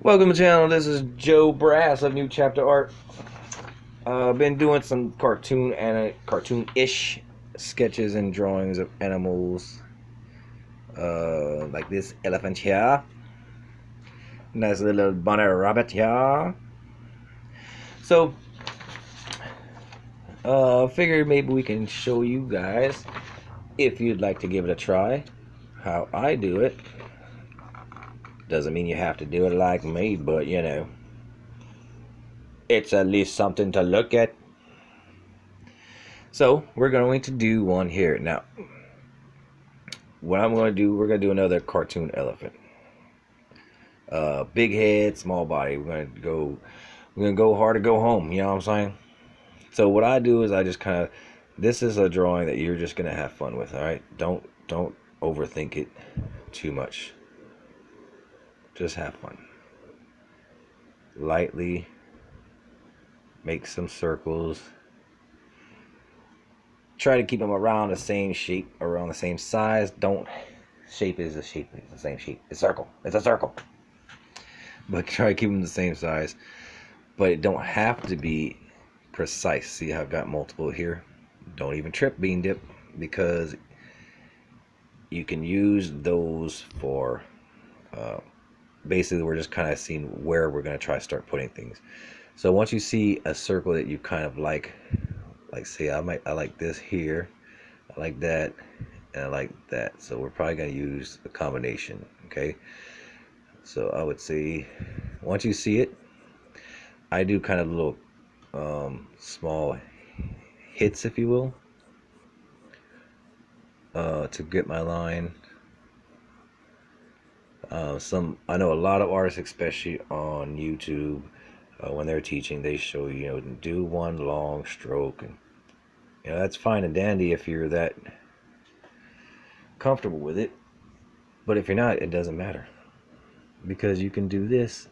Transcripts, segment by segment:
Welcome to the channel. This is Joe Brass of New Chapter Art. I've been doing some cartoon-ish sketches and drawings of animals, like this elephant here. Nice little bunny rabbit here. So, figured maybe we can show you guys, if you'd like to give it a try, how I do it. Doesn't mean you have to do it like me, but you know, it's at least something to look at. So we're going to do one here. Now, what I'm going to do, we're going to do another cartoon elephant. Big head, small body. We're going to go hard to go home. You know what I'm saying? So what I do is I just kind of, this is a drawing that you're just going to have fun with. All right. Don't overthink it too much. Just have fun. Lightly make some circles. Try to keep them around the same shape, around the same size. Don't, shape is a shape, it's the same shape. It's circle. It's a circle. But try to keep them the same size. But it don't have to be precise. See how I've got multiple here? Don't even trip, Bean Dip, because you can use those for basically we're just kind of seeing where we're going to try to start putting things. So once you see a circle that you kind of like say I like this here, I like that, and I like that. So we're probably going to use a combination. Okay, so I would say once you see it, I do kind of little small hits, if you will, to get my line. I know a lot of artists, especially on YouTube, when they're teaching, they show you, do one long stroke, and that's fine and dandy if you're that comfortable with it. But if you're not, it doesn't matter, because you can do this,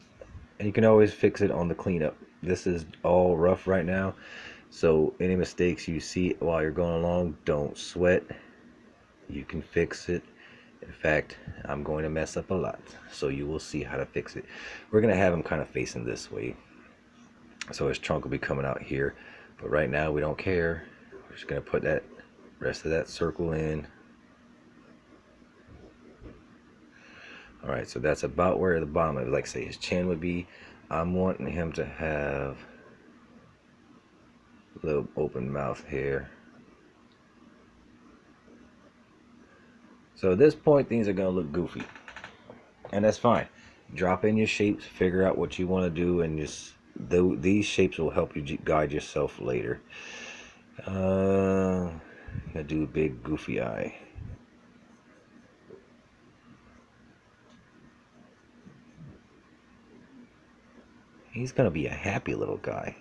and you can always fix it on the cleanup. This is all rough right now, so any mistakes you see while you're going along, don't sweat. You can fix it. In fact, I'm going to mess up a lot, so you will see how to fix it. We're going to have him kind of facing this way, so his trunk will be coming out here. But right now, we don't care. We're just going to put that rest of that circle in. Alright, so that's about where the bottom of, like say, his chin would be. I'm wanting him to have a little open mouth here. So at this point, things are going to look goofy, and that's fine. Drop in your shapes, figure out what you want to do, and just these shapes will help you guide yourself later. I'm gonna do a big goofy eye. He's gonna be a happy little guy.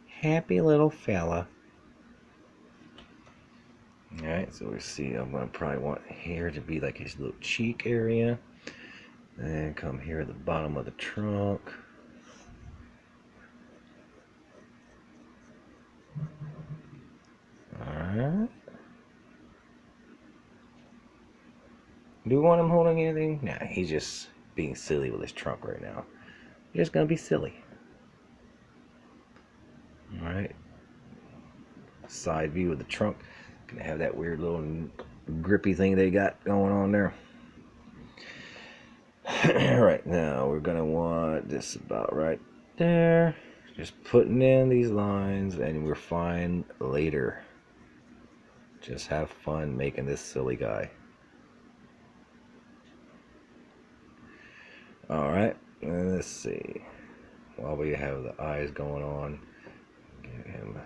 Happy little fella. Alright, so we see I'm gonna probably want here to be like his little cheek area. And come here at the bottom of the trunk. Alright. Do you want him holding anything? Nah, he's just being silly with his trunk right now. You're just gonna be silly. Alright. Side view of the trunk. Gonna have that weird little grippy thing they got going on there. Alright, now we're gonna want this about right there. Just putting in these lines, and we're fine later. Just have fun making this silly guy. Alright, let's see. While we have the eyes going on, get him.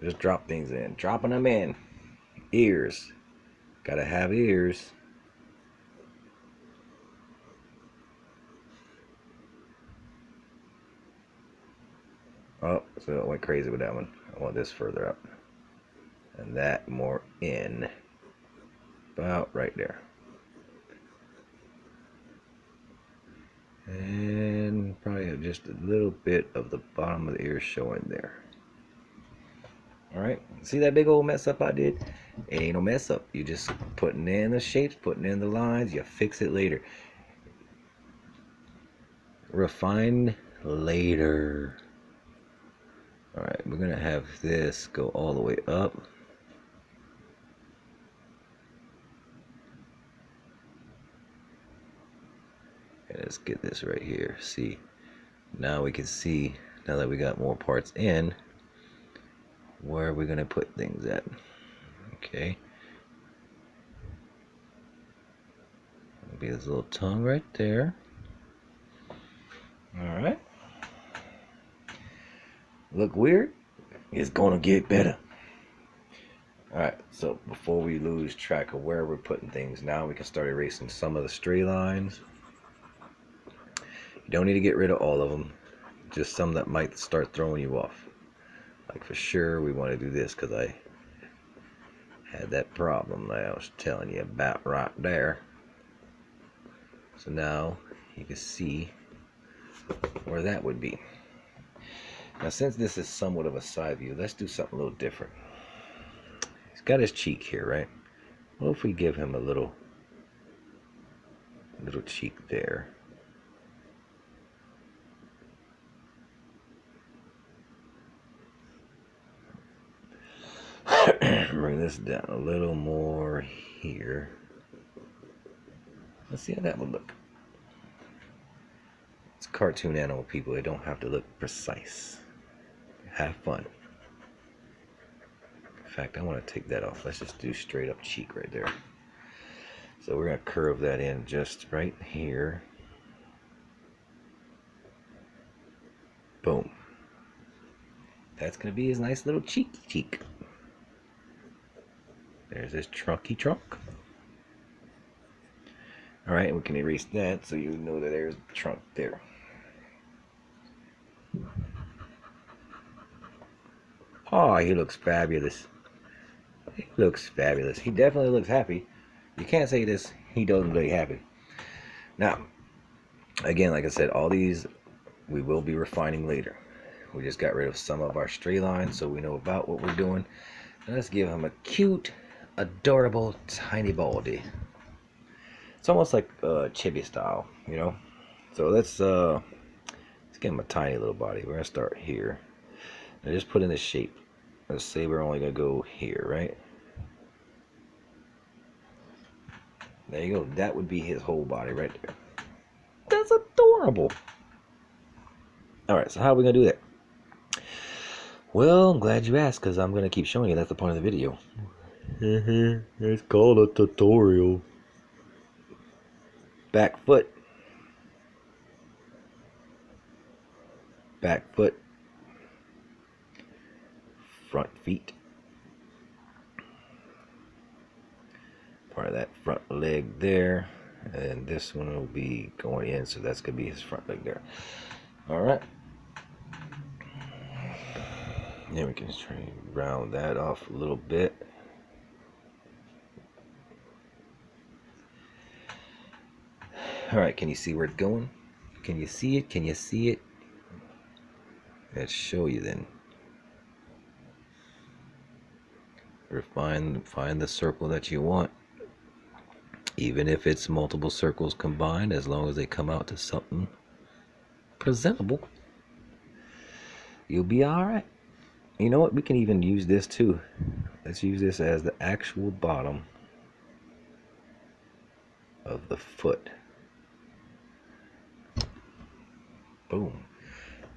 Just drop things in. Dropping them in. Ears. Gotta have ears. Oh, so I went crazy with that one. I want this further up. And that more in. About right there. And probably just a little bit of the bottom of the ear showing there. Alright, see that big old mess up I did? It ain't no mess up. You just putting in the shapes, putting in the lines. You fix it later. Refine later. All right, we're gonna have this go all the way up. And let's get this right here. See, now we can see, now that we got more parts in, where we're gonna put things at. Okay. It'll be this little tongue right there. All right. Look weird? It's gonna get better. Alright, so before we lose track of where we're putting things, now we can start erasing some of the stray lines. You don't need to get rid of all of them, just some that might start throwing you off. Like for sure we want to do this because I had that problem that I was telling you about right there. So now you can see where that would be. Now since this is somewhat of a side view, let's do something a little different. He's got his cheek here, right? What if we give him a little cheek there? Bring this down a little more here. Let's see how that would look. It's cartoon animal people. They don't have to look precise. Have fun. In fact, I want to take that off. Let's just do straight up cheek right there. So we're going to curve that in just right here. Boom. That's going to be his nice little cheeky cheek. There's his trunky trunk. Alright, we can erase that so you know that there's the trunk there. Oh, he looks fabulous. He looks fabulous. He definitely looks happy. You can't say this, he doesn't look happy. Now, again, like I said, all these we will be refining later. We just got rid of some of our stray lines so we know about what we're doing. And let's give him a cute, adorable, tiny baldy. It's almost like chibi style, you know? So let's give him a tiny little body. We're gonna start here. Now just put in the shape. Let's say we're only gonna go here, right? There you go. That would be his whole body right there. That's adorable. Alright, so how are we gonna do that? Well, I'm glad you asked, because I'm gonna keep showing you. That's the point of the video. It's called a tutorial. Back foot. Back foot. Front feet. Part of that front leg there. And this one will be going in, so that's going to be his front leg there. Alright. Then we can try to round that off a little bit. Alright, can you see where it's going? Can you see it? Can you see it? Let's show you then. Find the circle that you want. Even if it's multiple circles combined, as long as they come out to something presentable, you'll be alright. You know what? We can even use this too. Let's use this as the actual bottom of the foot. Boom.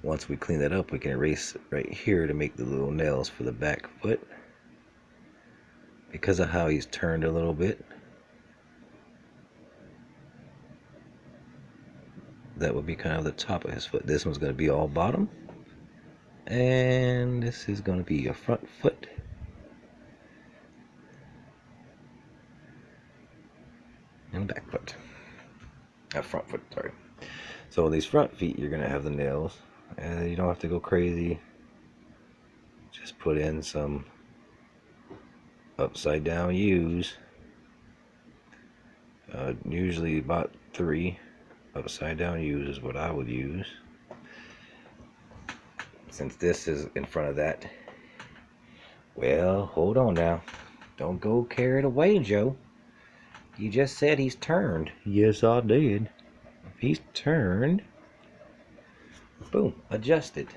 Once we clean that up, we can erase right here to make the little nails for the back foot. Because of how he's turned a little bit, that would be kind of the top of his foot. This one's going to be all bottom. And this is going to be your front foot. And back foot. Front foot, sorry. So these front feet, you're going to have the nails. And you don't have to go crazy. Just put in some upside down U's. Usually about 3 upside down U's is what I would use. Since this is in front of that, well, hold on now. Don't go carried away, Joe. You just said he's turned. Yes, I did. If he's turned, boom, adjusted.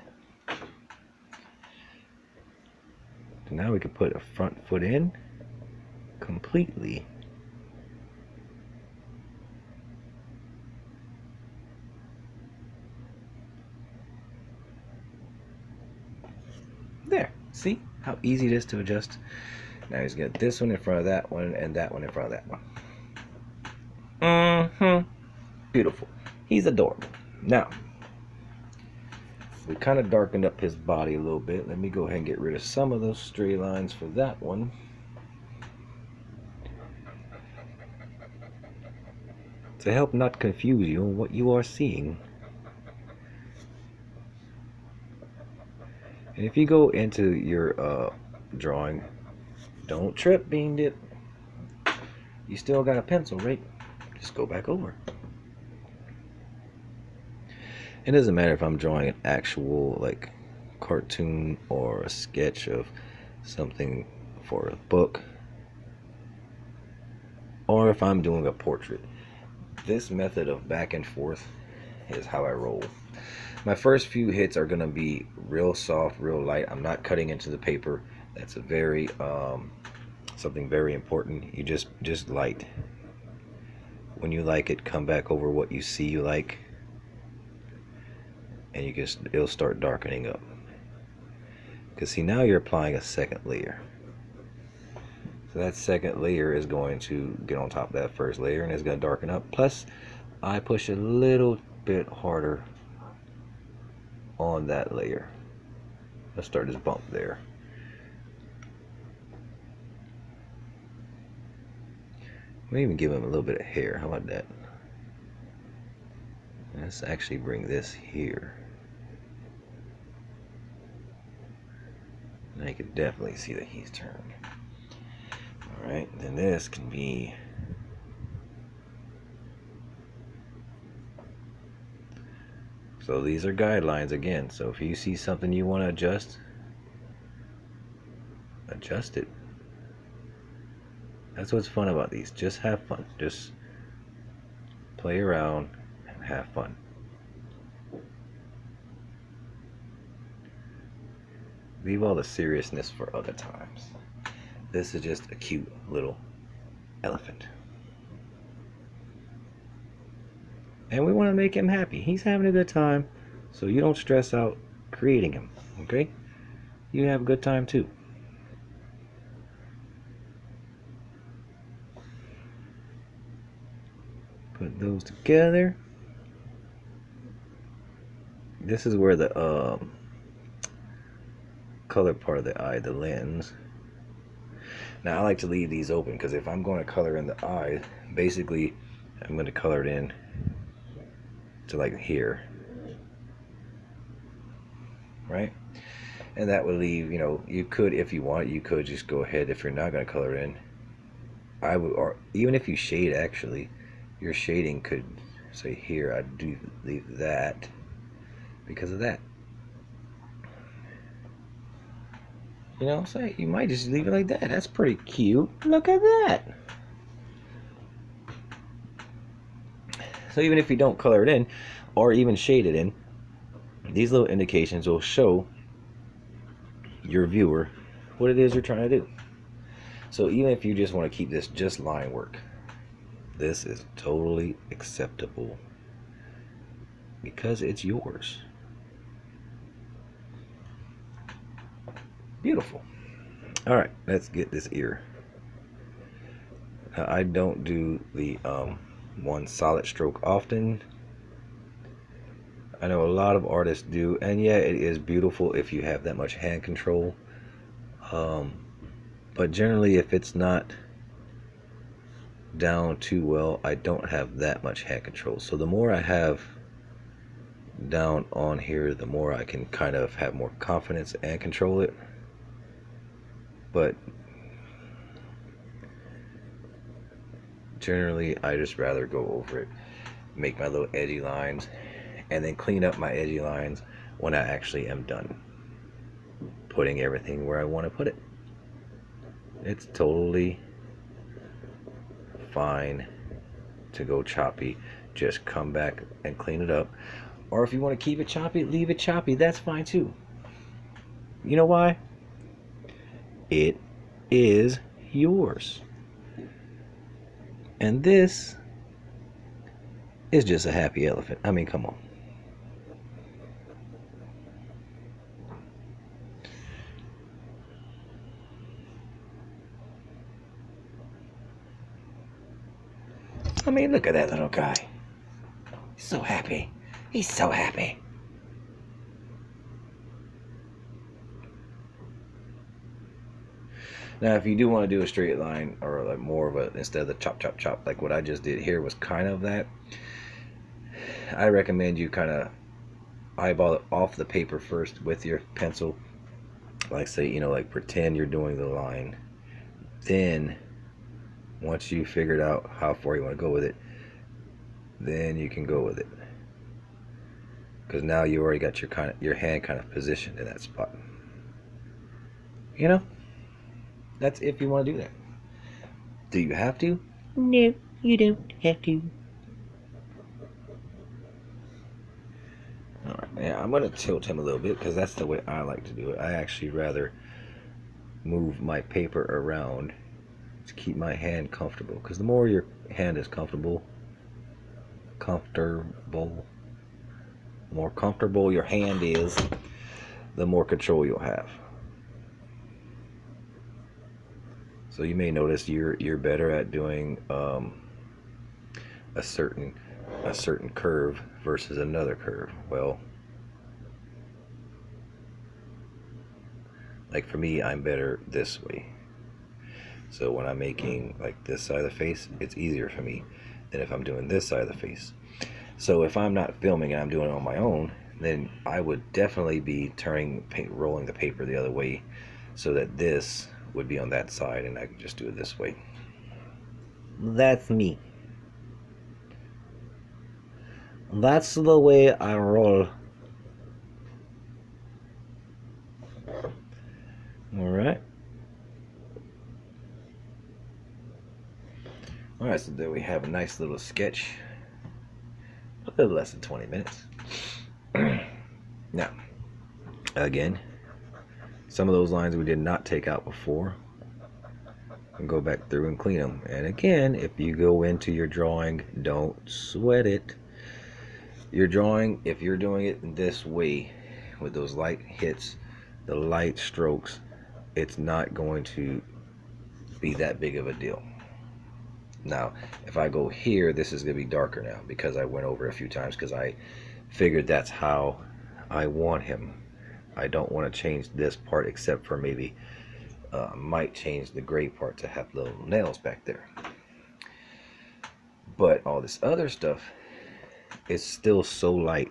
So now we can put a front foot in completely. There, see how easy it is to adjust? Now he's got this one in front of that one and that one in front of that one. Beautiful. He's adorable. Now, we kind of darkened up his body a little bit. Let me go ahead and get rid of some of those stray lines for that one. To help not confuse you on what you are seeing. And if you go into your drawing, don't trip, Bean Dip. You still got a pencil, right? Just go back over. It doesn't matter if I'm drawing an actual like cartoon or a sketch of something for a book, or if I'm doing a portrait. This method of back and forth is how I roll. My first few hits are gonna be real soft, real light. I'm not cutting into the paper. That's a very something very important. You just light. When you like it, come back over what you see you like, and it'll start darkening up. Because see, now you're applying a second layer. So that second layer is going to get on top of that first layer and it's going to darken up. Plus, I push a little bit harder on that layer. Let's start this bump there. We'll even give him a little bit of hair. How about that? Let's actually bring this here. Now you can definitely see that he's turned. Alright, then this can be so these are guidelines again. So if you see something you want to adjust, adjust it. That's what's fun about these. Just have fun. Just play around and have fun. Leave all the seriousness for other times. This is just a cute little elephant. And we want to make him happy. He's having a good time, so you don't stress out creating him, okay? You have a good time too. Put those together. This is where the color part of the eye, the lens. Now I like to leave these open because if I'm going to color in the eye, basically I'm going to color it in to like here, right? And that would leave, you know, you could, if you want, you could just go ahead, if you're not going to color it in, I would, or even if you shade, actually your shading could say here, I do leave that because of that. You know, so you might just leave it like that. That's pretty cute. Look at that. So even if you don't color it in or even shade it in, these little indications will show your viewer what it is you're trying to do. So even if you just want to keep this just line work, this is totally acceptable because it's yours. Beautiful. All right, let's get this ear. Now, I don't do the one solid stroke often. I know a lot of artists do, and yeah, it is beautiful if you have that much hand control. But generally, if it's not down too well, I don't have that much hand control. So the more I have down on here, the more I can kind of have more confidence and control it. But generally I just rather go over it, make my little edgy lines, and then clean up my edgy lines when I actually am done putting everything where I want to put it. It's totally fine to go choppy. Just come back and clean it up. Or if you want to keep it choppy, leave it choppy. That's fine too. You know why? It is yours. And this is just a happy elephant. I mean, come on. I mean, look at that little guy. He's so happy. He's so happy. Now, if you do want to do a straight line, or like more of a, instead of the chop, chop, chop, like what I just did here was kind of that, I recommend you kind of eyeball it off the paper first with your pencil. Like say, you know, like pretend you're doing the line. Then, once you figured out how far you want to go with it, then you can go with it. Because now you already got your hand kind of positioned in that spot. You know? That's if you want to do that. Do you have to? No, you don't have to. Alright, yeah, I'm going to tilt him a little bit because that's the way I like to do it. I actually rather move my paper around to keep my hand comfortable. Because the more your hand is comfortable, the more comfortable your hand is, the more control you'll have. So you may notice you're better at doing a certain curve versus another curve. Well, like for me, I'm better this way. So when I'm making like this side of the face, it's easier for me than if I'm doing this side of the face. So if I'm not filming and I'm doing it on my own, then I would definitely be rolling the paper the other way so that this would be on that side and I can just do it this way. That's me. That's the way I roll. Alright. Alright, so there we have a nice little sketch. A little less than 20 minutes. Now, again, some of those lines we did not take out before. And go back through and clean them. And again, if you go into your drawing, don't sweat it. Your drawing, if you're doing it this way, with those light hits, the light strokes, it's not going to be that big of a deal. Now, if I go here, this is going to be darker now because I went over a few times because I figured that's how I want him. I don't want to change this part except for maybe might change the gray part to have little nails back there. But all this other stuff is still so light.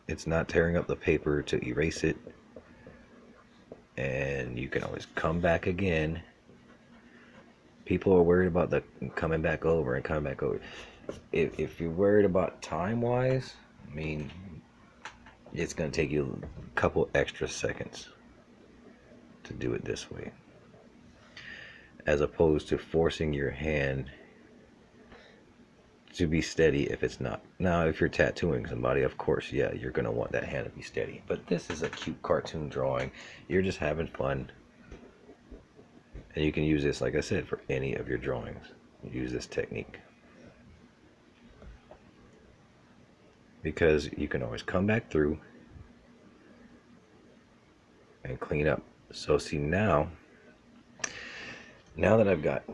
It's not tearing up the paper to erase it. And you can always come back again. People are worried about the coming back over and coming back over. If you're worried about time-wise, I mean, it's going to take you a couple extra seconds to do it this way, as opposed to forcing your hand to be steady if it's not. Now, if you're tattooing somebody, of course, yeah, you're going to want that hand to be steady. But this is a cute cartoon drawing. You're just having fun. And you can use this, like I said, for any of your drawings. Use this technique. Because you can always come back through and clean up. So see now that I've got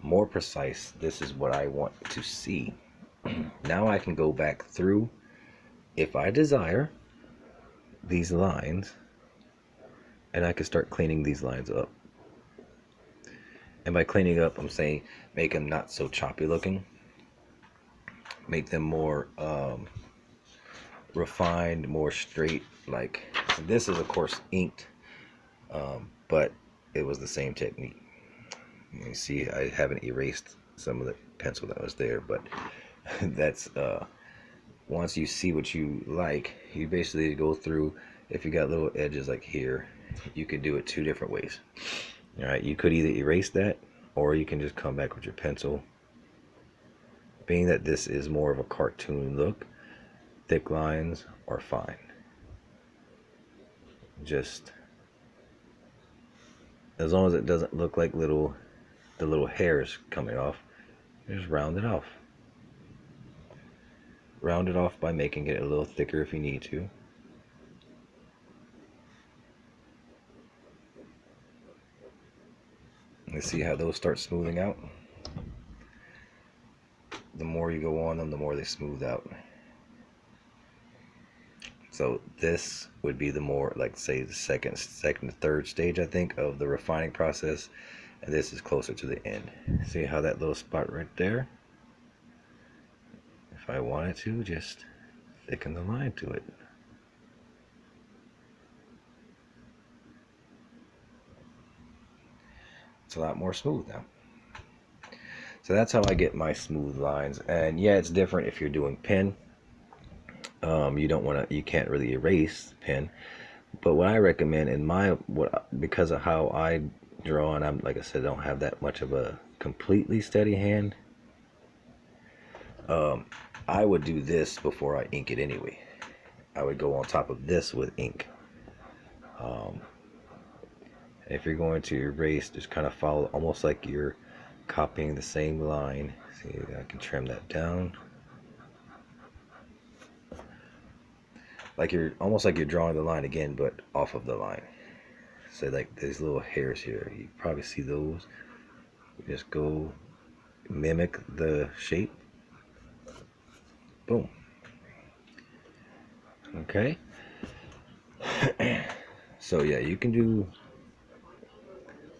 more precise, this is what I want to see. Now I can go back through, if I desire, these lines, and I can start cleaning these lines up. And by cleaning up, I'm saying make them not so choppy looking. Make them more refined, more straight. Like, so this is of course inked, but it was the same technique. You see, I haven't erased some of the pencil that was there, but that's once you see what you like, you basically go through. If you got little edges like here, you could do it two different ways. All right, you could either erase that or you can just come back with your pencil. Being that this is more of a cartoon look, thick lines are fine. Just as long as it doesn't look like the little hairs coming off, just round it off. Round it off by making it a little thicker if you need to. You see how those start smoothing out? The more you go on them, the more they smooth out. So this would be the more, like, say, the second to third stage, I think, of the refining process, and this is closer to the end. See how that little spot right there? If I wanted to, just thicken the line to it. It's a lot more smooth now. So that's how I get my smooth lines. And yeah, it's different if you're doing pen. You can't really erase pen. But what I recommend because of how I draw, and I'm, like I said, I don't have that much of a completely steady hand. I would do this before I ink it anyway. I would go on top of this with ink. If you're going to erase, just kind of follow almost like you're copying the same line. See, I can trim that down. Almost like you're drawing the line again, but off of the line. So like these little hairs here, you probably see those. You just go mimic the shape. Boom. Okay. So yeah, you can do.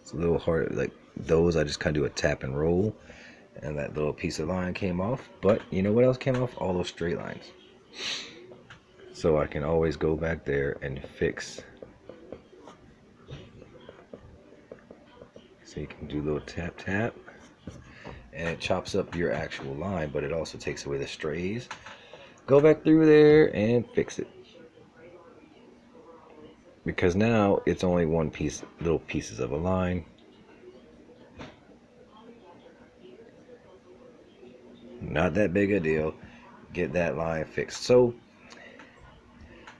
It's a little hard, like those. I just kind of do a tap and roll, and that little piece of line came off. But you know what else came off? All those straight lines. So I can always go back there and fix. So you can do a little tap tap, and it chops up your actual line, but it also takes away the strays. Go back through there and fix it, because now it's only one piece, little pieces of a line. Not that big a deal. Get that line fixed. So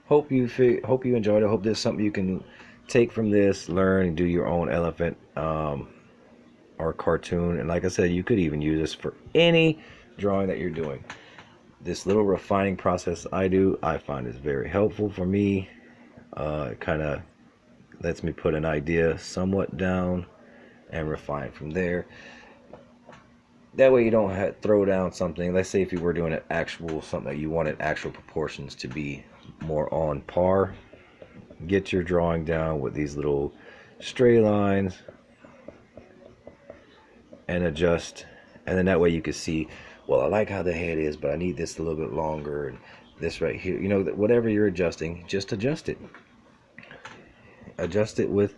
hope you enjoyed it. Hope this is something you can take from this, learn, and do your own elephant or cartoon. And like I said, you could even use this for any drawing that you're doing. This little refining process I find is very helpful for me. It kind of lets me put an idea somewhat down and refine from there. That way you don't have to throw down something. Let's say if you were doing something that you wanted actual proportions to be more on par, get your drawing down with these little stray lines and adjust, and then that way you can see, well, I like how the head is, but I need this a little bit longer, and this right here, you know, whatever you're adjusting, just adjust it. Adjust it with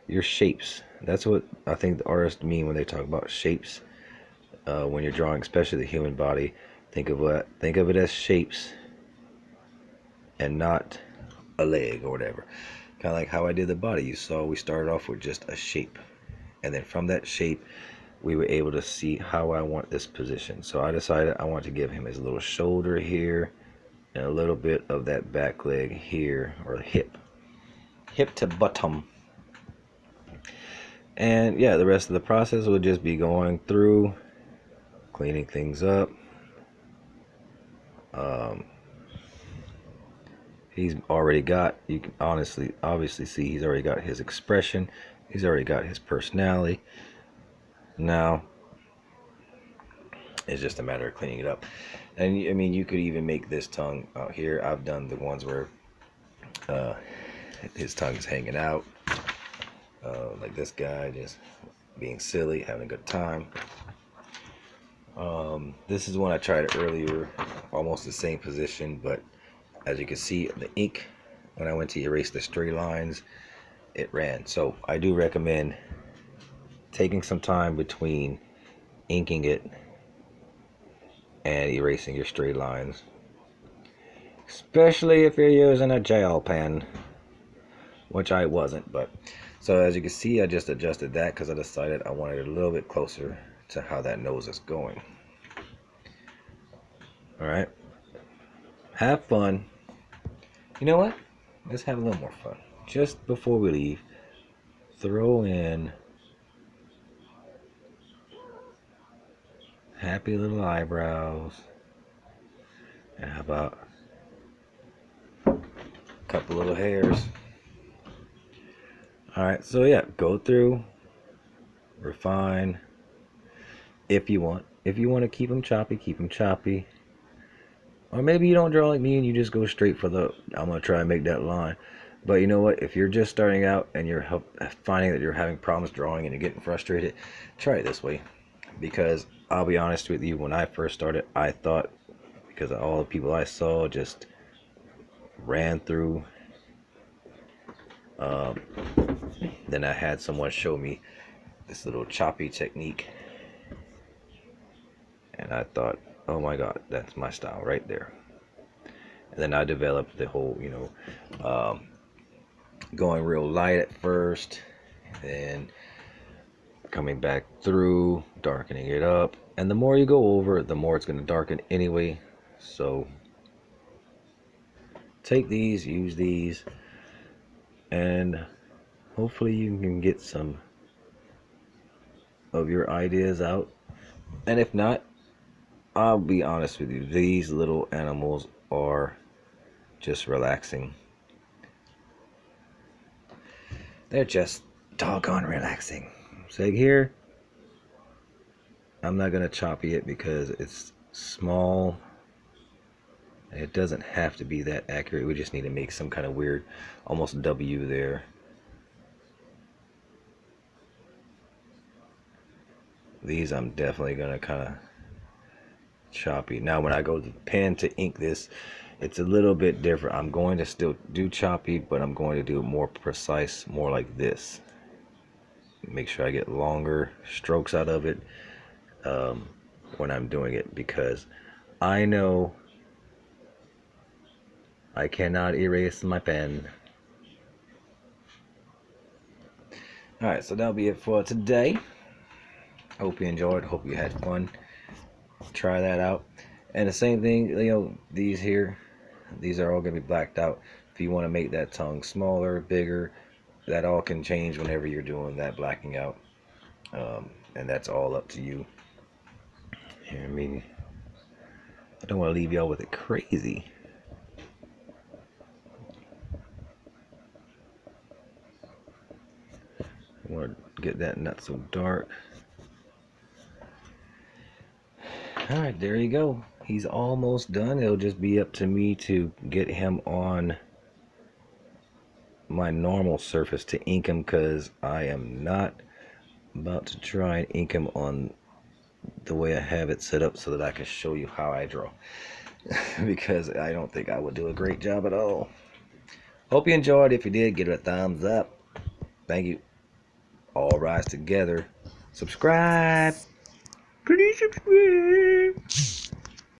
your shapes. That's what I think the artists mean when they talk about shapes. When you're drawing, especially the human body, think of it as shapes and not a leg or whatever. Kind of like how I did the body. You saw we started off with just a shape, and then from that shape we were able to see how I want this position. So I decided I want to give him his little shoulder here and a little bit of that back leg here, or hip to bottom. And yeah, the rest of the process will just be going through, cleaning things up. He's already got, you can obviously see he's already got his expression. He's already got his personality. Now it's just a matter of cleaning it up. And I mean, you could even make this tongue out here. I've done the ones where his tongue's hanging out, like this guy just being silly, having a good time. This is one I tried earlier, almost the same position, but as you can see, the ink, when I went to erase the stray lines, it ran. So I do recommend taking some time between inking it and erasing your stray lines, especially if you're using a gel pen, which I wasn't, but So as you can see, I just adjusted that because I decided I wanted it a little bit closer to how that nose is going. All right, have fun. You know what? Let's have a little more fun. Just before we leave, throw in happy little eyebrows. And how about a couple little hairs? Alright, so yeah, go through, refine if you want. If you want to keep them choppy, keep them choppy. Or maybe you don't draw like me and you just go straight for the, I'm going to try and make that line. But you know what? If you're just starting out and you're finding that you're having problems drawing and you're getting frustrated, try it this way. Because I'll be honest with you, when I first started, I thought, because all the people I saw just ran through. Then I had someone show me this little choppy technique. And I thought, oh my God, that's my style right there. And then I developed the whole, going real light at first, then coming back through, darkening it up. And the more you go over, the more it's going to darken anyway. So take these, use these, and hopefully you can get some of your ideas out. And if not, I'll be honest with you, these little animals are just relaxing. They're just doggone relaxing. So here, I'm not gonna choppy it because it's small. It doesn't have to be that accurate. We just need to make some kind of weird, almost W there. These I'm definitely gonna kind of choppy. Now when I go to the pen to ink this, it's a little bit different. I'm going to still do choppy, but I'm going to do it more precise, more like this. Make sure I get longer strokes out of it when I'm doing it, because I know I cannot erase my pen. Alright, so that'll be it for today. Hope you enjoyed, hope you had fun. Try that out. And the same thing, these here, these are all going to be blacked out. If you want to make that tongue smaller, bigger, that all can change whenever you're doing that blacking out. And that's all up to you. Here, I don't want to leave y'all with it crazy. I want to get that not so dark. Alright, there you go. He's almost done. It'll just be up to me to get him on my normal surface to ink him, because I am not about to try and ink him on the way I have it set up so that I can show you how I draw. Because I don't think I would do a great job at all. Hope you enjoyed. If you did, give it a thumbs up. Thank you. All rise together. Subscribe. Please subscribe.